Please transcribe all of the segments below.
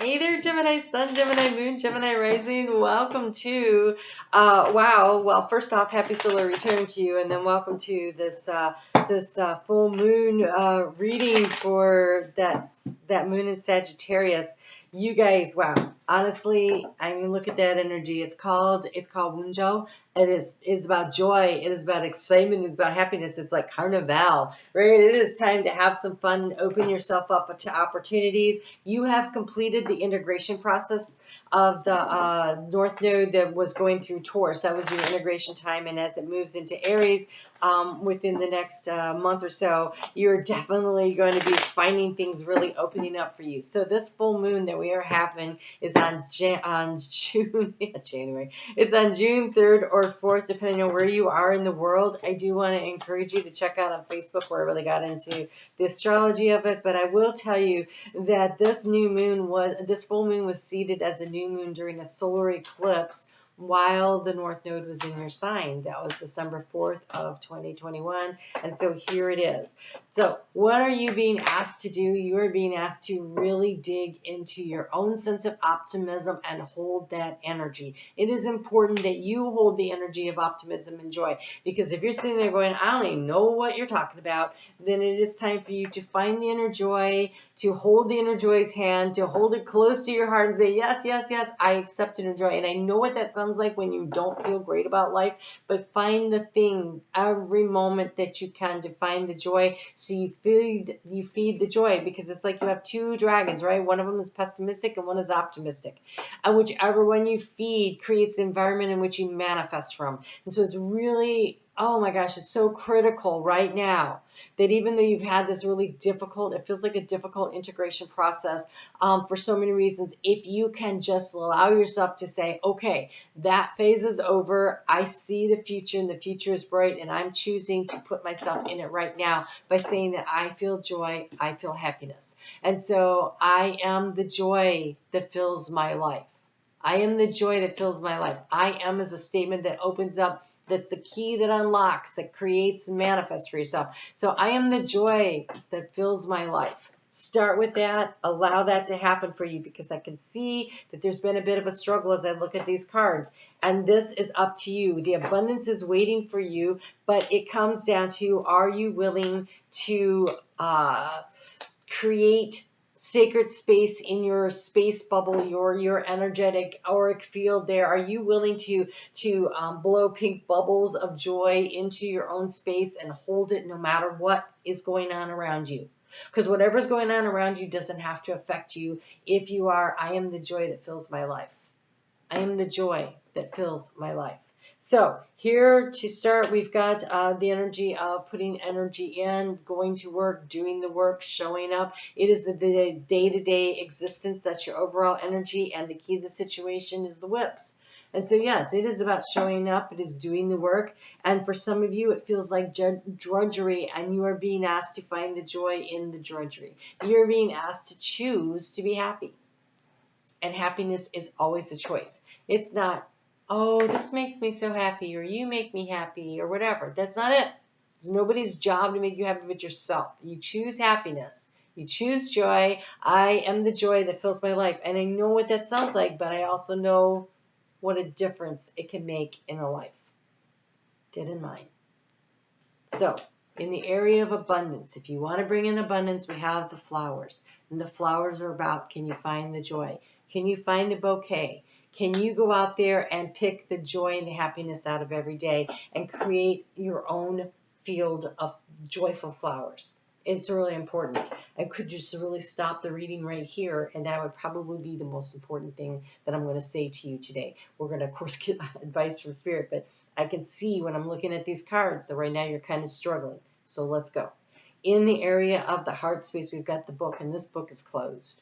Hey there, Gemini Sun, Gemini Moon, Gemini Rising. Welcome to, well, first off, happy solar return to you, and then welcome to this full moon reading for that moon in Sagittarius. You guys, wow, honestly, I mean, look at that energy. It's called Wunjo. It's about joy. It is about excitement. It's about happiness. It's like carnival, right? It is time to have some fun and open yourself up to opportunities. You have completed the integration process of the North Node that was going through Taurus. That was your integration time, and as it moves into Aries within the next month or so, you're definitely going to be finding things really opening up for you. So this full moon that we are having is on June, January. It's on June 3rd or 4th, depending on where you are in the world. I do want to encourage you to check out on Facebook where I really got into the astrology of it, but I will tell you that this full moon was seated as a new moon during a solar eclipse while the North Node was in your sign. That was December 4th of 2021. And so here it is. So what are you being asked to do? You are being asked to really dig into your own sense of optimism and hold that energy. It is important that you hold the energy of optimism and joy, because if you're sitting there going, I don't even know what you're talking about, then it is time for you to find the inner joy, to hold the inner joy's hand, to hold it close to your heart and say, yes, yes, yes, I accept inner joy. And I know what that sounds like when you don't feel great about life, but find the thing every moment that you can to find the joy, so you feed the joy, because it's like you have two dragons, right? One of them is pessimistic and one is optimistic, and whichever one you feed creates the environment in which you manifest from. And so it's really, oh my gosh, it's so critical right now that even though you've had this really difficult, it feels like a difficult integration process for so many reasons, if you can just allow yourself to say, okay, that phase is over, I see the future and the future is bright, and I'm choosing to put myself in it right now by saying that I feel joy, I feel happiness. And so I am the joy that fills my life. I am the joy that fills my life. I am is a statement that opens up, that's the key that unlocks, that creates and manifests for yourself. So I am the joy that fills my life. Start with that. Allow that to happen for you, because I can see that there's been a bit of a struggle as I look at these cards. And this is up to you. The abundance is waiting for you, but it comes down to, are you willing to create sacred space in your space bubble, your energetic auric field there? Are you willing to blow pink bubbles of joy into your own space and hold it no matter what is going on around you? Because whatever's going on around you doesn't have to affect you if you are, I am the joy that fills my life. I am the joy that fills my life. So here to start, we've got the energy of putting energy in, going to work, doing the work, showing up. It is the day-to-day existence. That's your overall energy, and the key to the situation is the whips. And so, yes, it is about showing up. It is doing the work. And for some of you, it feels like drudgery, and you are being asked to find the joy in the drudgery. You're being asked to choose to be happy. And happiness is always a choice. It's not, oh, this makes me so happy, or you make me happy, or whatever. That's not it. It's nobody's job to make you happy but yourself. You choose happiness. You choose joy. I am the joy that fills my life. And I know what that sounds like, but I also know what a difference it can make in a life. Did in mine. So, in the area of abundance, if you want to bring in abundance, we have the flowers. And the flowers are about, can you find the joy? Can you find the bouquet? Can you go out there and pick the joy and the happiness out of every day and create your own field of joyful flowers? It's really important. I could just really stop the reading right here, and that would probably be the most important thing that I'm going to say to you today. We're going to, of course, get advice from Spirit, but I can see when I'm looking at these cards that right now you're kind of struggling. So let's go. In the area of the heart space, we've got the book, and this book is closed.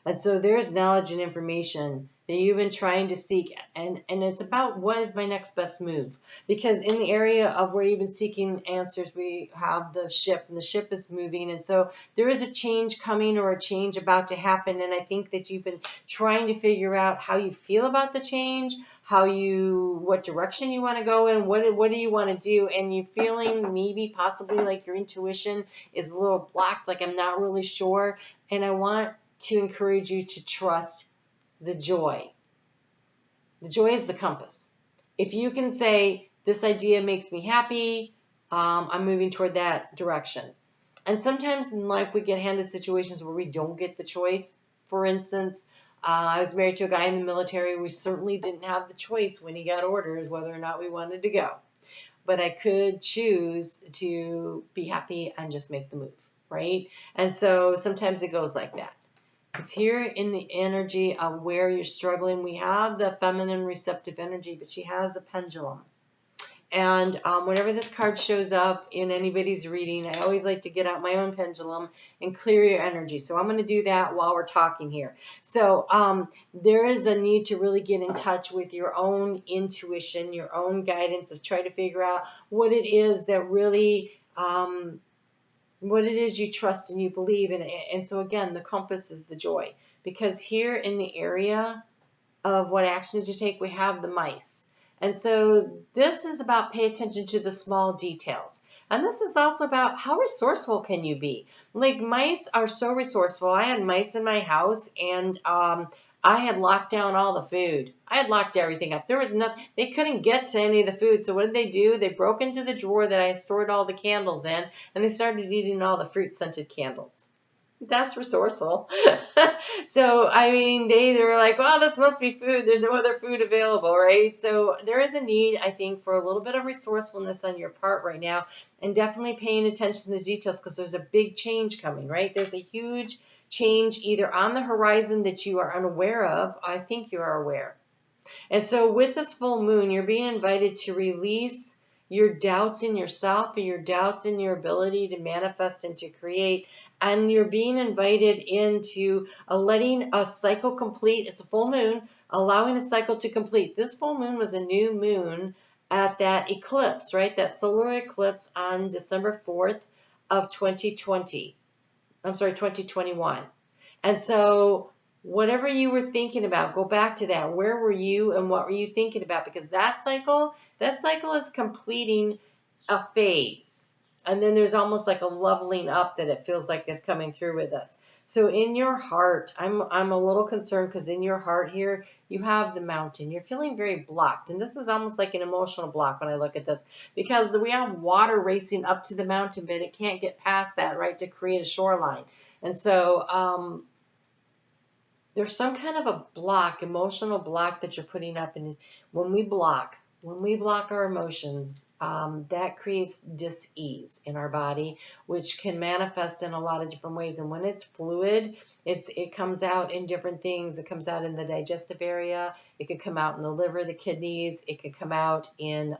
And so there's knowledge and information that you've been trying to seek, and it's about what is my next best move. Because in the area of where you've been seeking answers, we have the ship, and the ship is moving, and so there is a change coming or a change about to happen, and I think that you've been trying to figure out how you feel about the change, what direction you want to go in, what do you want to do, and you're feeling maybe possibly like your intuition is a little blocked, like I'm not really sure, and I want to encourage you to trust the joy. The joy is the compass. If you can say, this idea makes me happy, I'm moving toward that direction. And sometimes in life we get handed situations where we don't get the choice. For instance, I was married to a guy in the military. We certainly didn't have the choice when he got orders whether or not we wanted to go. But I could choose to be happy and just make the move, right? And so sometimes it goes like that. Because here in the energy of where you're struggling, we have the feminine receptive energy, but she has a pendulum. And whenever this card shows up in anybody's reading, I always like to get out my own pendulum and clear your energy. So I'm going to do that while we're talking here. So there is a need to really get in touch with your own intuition, your own guidance of trying to figure out what it is that really, what it is you trust and you believe in. And so again, the compass is the joy. Because here in the area of what action did you take, we have the mice. And so this is about pay attention to the small details. And this is also about how resourceful can you be? Like mice are so resourceful. I had mice in my house and I had locked down all the food. I had locked everything up. There was nothing, they couldn't get to any of the food. So what did they do? They broke into the drawer that I had stored all the candles in and they started eating all the fruit scented candles. That's resourceful. So, I mean, they were like, well, this must be food. There's no other food available, right? So there is a need, I think, for a little bit of resourcefulness on your part right now and definitely paying attention to the details because there's a big change coming, right? There's a huge change either on the horizon that you are unaware of. I think you are aware. And so with this full moon, you're being invited to release your doubts in yourself and your doubts in your ability to manifest and to create. And you're being invited into letting a cycle complete. It's a full moon, allowing a cycle to complete. This full moon was a new moon at that eclipse, right? That solar eclipse on December 4th of 2020. I'm sorry, 2021. And so whatever you were thinking about, go back to that. Where were you and what were you thinking about? Because that cycle is completing a phase. And then there's almost like a leveling up that it feels like is coming through with us. So in your heart, I'm a little concerned because in your heart here, you have the mountain. You're feeling very blocked. And this is almost like an emotional block when I look at this because we have water racing up to the mountain, but it can't get past that, right, to create a shoreline. And so there's some kind of a block, emotional block that you're putting up. And when we block our emotions, that creates dis-ease in our body, which can manifest in a lot of different ways. And when it's fluid, it comes out in different things. It comes out in the digestive area. It could come out in the liver, the kidneys. It could come out in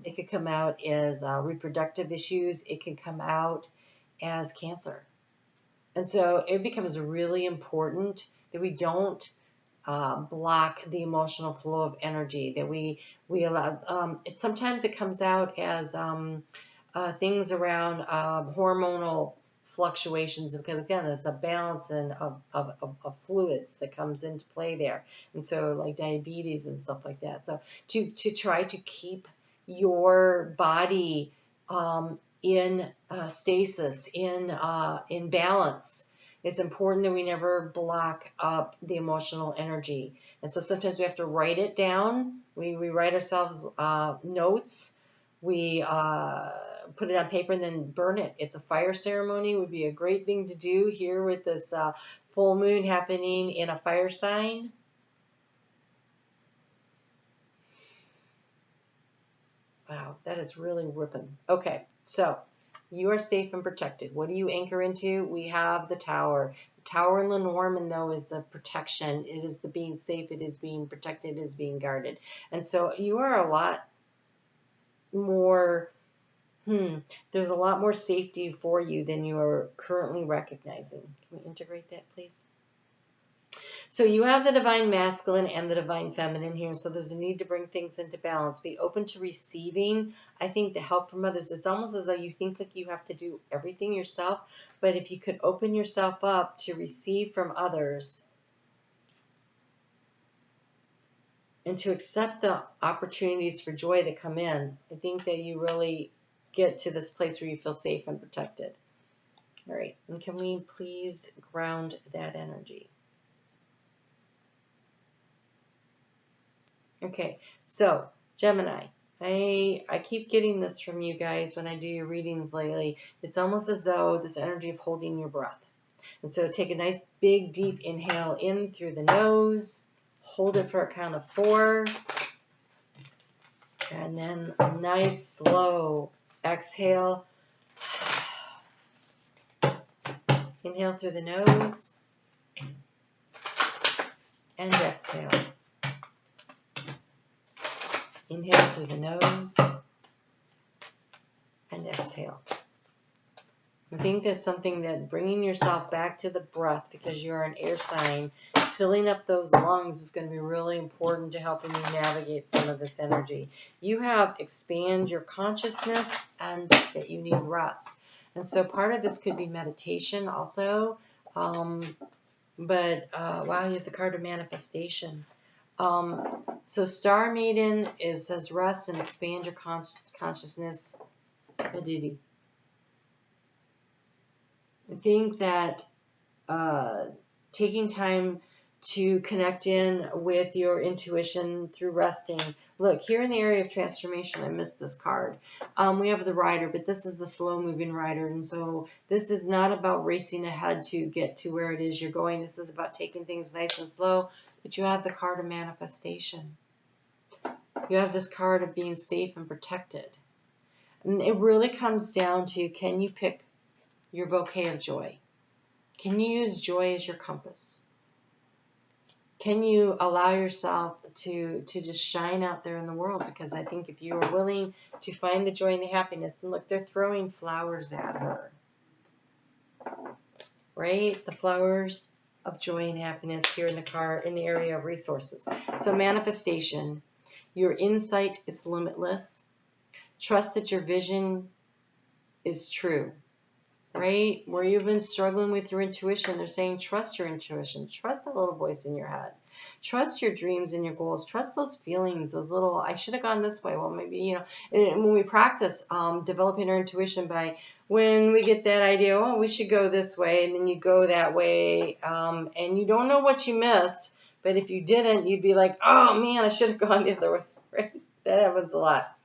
it could come out as reproductive issues. It can come out as cancer. And so it becomes really important that we don't block the emotional flow of energy, that we allow, sometimes it comes out as things around hormonal fluctuations, because again, it's a balance of fluids that comes into play there. And so like diabetes and stuff like that. So to try to keep your body in stasis, in balance, it's important that we never block up the emotional energy. And so sometimes we have to write it down. We write ourselves notes. We put it on paper and then burn it. It's a fire ceremony. Would be a great thing to do here with this full moon happening in a fire sign. Wow, that is really ripping. Okay, so you are safe and protected. What do you anchor into? We have the tower. The tower in Lenormand, though, is the protection. It is the being safe. It is being protected. It is being guarded. And so you are a lot more, there's a lot more safety for you than you are currently recognizing. Can we integrate that, please? So you have the divine masculine and the divine feminine here. So there's a need to bring things into balance. Be open to receiving, I think, the help from others. It's almost as though you think like you have to do everything yourself. But if you could open yourself up to receive from others and to accept the opportunities for joy that come in, I think that you really get to this place where you feel safe and protected. All right, and can we please ground that energy? Okay, so Gemini, I keep getting this from you guys when I do your readings lately. It's almost as though this energy of holding your breath. And so take a nice big deep inhale in through the nose, hold it for a count of 4, and then a nice slow exhale. Inhale through the nose and exhale. Inhale through the nose and exhale. I think there's something that bringing yourself back to the breath, because you're an air sign, filling up those lungs is going to be really important to helping you navigate some of this energy. You have expand your consciousness and that you need rest. And so part of this could be meditation also. Wow, you have the card of manifestation. So Star Maiden says rest and expand your consciousness. Aditi. I think that taking time to connect in with your intuition through resting. Look, here in the area of transformation, I missed this card. We have the rider, but this is the slow-moving rider. And so this is not about racing ahead to get to where it is you're going. This is about taking things nice and slow. But you have the card of manifestation. You have this card of being safe and protected. And it really comes down to, can you pick your bouquet of joy? Can you use joy as your compass? Can you allow yourself to just shine out there in the world? Because I think if you are willing to find the joy and the happiness, and look, they're throwing flowers at her, right? The flowers of joy and happiness here in the card, in the area of resources. So manifestation, your insight is limitless. Trust that your vision is true. Right? Where you've been struggling with your intuition, they're saying trust your intuition. Trust that little voice in your head. Trust your dreams and your goals. Trust those feelings, those little, I should have gone this way. Well, maybe, when we practice developing our intuition by when we get that idea, oh, we should go this way, and then you go that way, and you don't know what you missed, but if you didn't, you'd be like, oh, man, I should have gone the other way. Right? That happens a lot.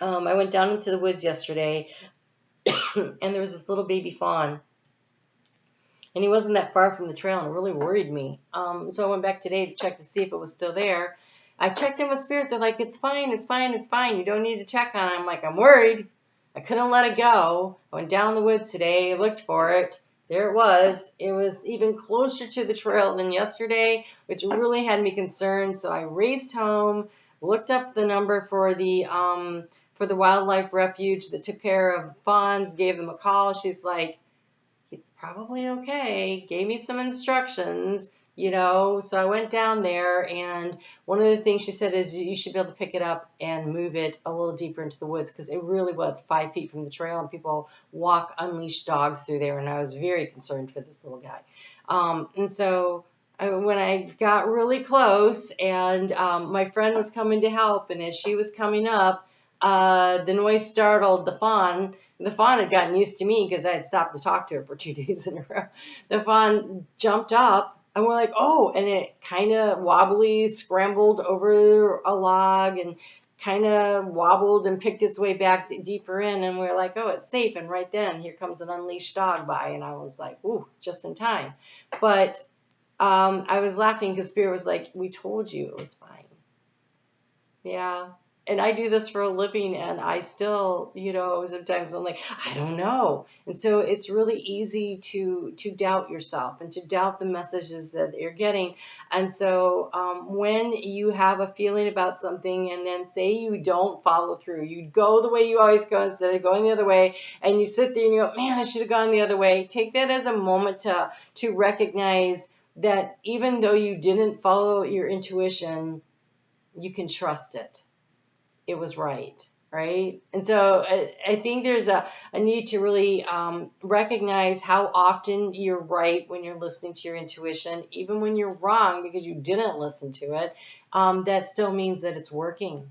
I went down into the woods yesterday, and there was this little baby fawn, and he wasn't that far from the trail, and it really worried me. So I went back today to check to see if it was still there. I checked in with Spirit. They're like, it's fine, it's fine, it's fine. You don't need to check on it. I'm like, I'm worried. I couldn't let it go. I went down the woods today, looked for it. There it was. It was even closer to the trail than yesterday, which really had me concerned. So I raced home, looked up the number for the wildlife refuge that took care of fawns, gave them a call. She's like, it's probably okay. Gave me some instructions, So I went down there, and one of the things she said is you should be able to pick it up and move it a little deeper into the woods, because it really was 5 feet from the trail, and people walk unleashed dogs through there, and I was very concerned for this little guy. And so when I got really close, and my friend was coming to help, and as she was coming up, the noise startled the fawn. The fawn had gotten used to me because I had stopped to talk to her for 2 days in a row. The fawn jumped up, and we're like, oh, and it kind of wobbly scrambled over a log and kind of wobbled and picked its way back deeper in, and we're like, oh, it's safe. And right then, here comes an unleashed dog by, and I was like, ooh, just in time. But I was laughing because Spirit was like, we told you it was fine. Yeah. And I do this for a living, and I still, sometimes I'm like, I don't know. And so it's really easy to doubt yourself and to doubt the messages that you're getting. And so when you have a feeling about something, and then say you don't follow through, you go the way you always go instead of going the other way, and you sit there and you go, man, I should have gone the other way. Take that as a moment to recognize that even though you didn't follow your intuition, you can trust it. It was right? And so I think there's a need to really recognize how often you're right when you're listening to your intuition, even when you're wrong because you didn't listen to it. That still means that it's working.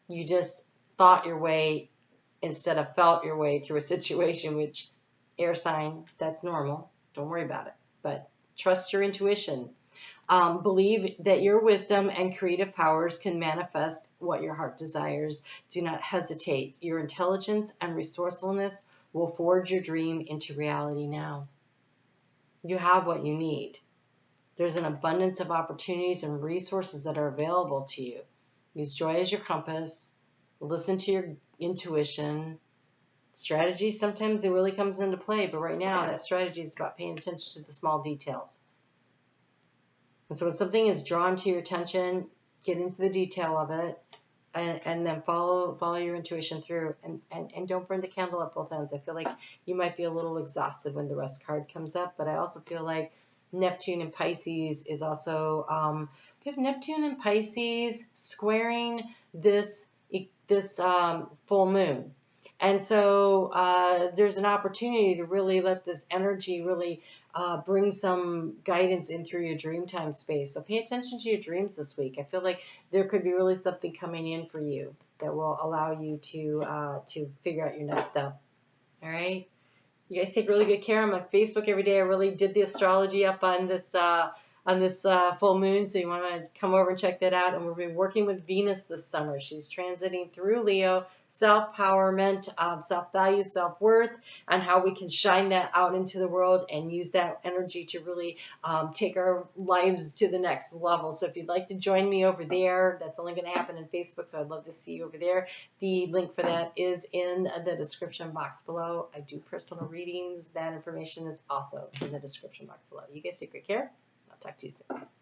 You just thought your way instead of felt your way through a situation, which air sign, that's normal. Don't worry about it. But trust your intuition. Believe that your wisdom and creative powers can manifest what your heart desires. Do not hesitate. Your intelligence and resourcefulness will forge your dream into reality now. You have what you need. There's an abundance of opportunities and resources that are available to you. Use joy as your compass. Listen to your intuition. Strategy, sometimes it really comes into play, but right now that strategy is about paying attention to the small details. And so when something is drawn to your attention, get into the detail of it, and then follow your intuition through, and don't burn the candle at both ends. I feel like you might be a little exhausted when the rest card comes up, but I also feel like Neptune and Pisces is also, we have Neptune and Pisces squaring this full moon. And so there's an opportunity to really let this energy really bring some guidance in through your dream time space. So pay attention to your dreams this week. I feel like there could be really something coming in for you that will allow you to figure out your next step. All right? You guys take really good care. I'm on Facebook every day. I really did the astrology up on this full moon, so you want to come over and check that out. And we'll be working with Venus this summer. She's transiting through Leo, self-powerment, self-value, self-worth, and how we can shine that out into the world and use that energy to really take our lives to the next level. So if you'd like to join me over there, that's only going to happen in Facebook, so I'd love to see you over there. The link for that is in the description box below. I do personal readings. That information is also in the description box below. You guys take great care. Talk to you soon.